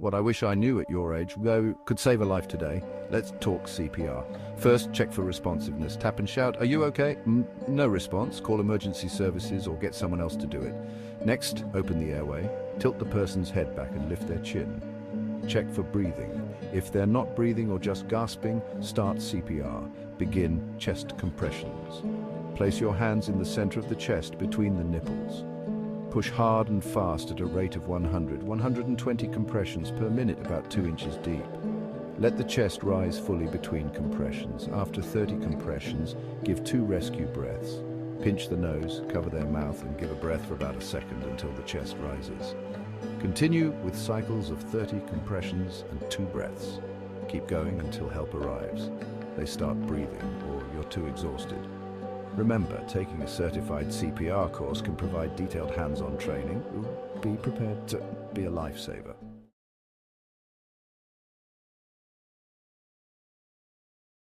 What I wish I knew at your age, though, could save a life today. Let's talk CPR. First, check for responsiveness. Tap and shout, "Are you okay?" No response. Call emergency services or get someone else to do it. Next, open the airway. Tilt the person's head back and lift their chin. Check for breathing. If they're not breathing or just gasping, start CPR. Begin chest compressions. Place your hands in the center of the chest between the nipples. Push hard and fast at a rate of 120 compressions per minute, about 2 inches deep. Let the chest rise fully between compressions. After 30 compressions, give 2 rescue breaths. Pinch the nose, cover their mouth, and give a breath for about a second until the chest rises. Continue with cycles of 30 compressions and 2 breaths. Keep going until help arrives. They start breathing or you're too exhausted. Remember, taking a certified CPR course can provide detailed hands-on training. Be prepared to be a lifesaver.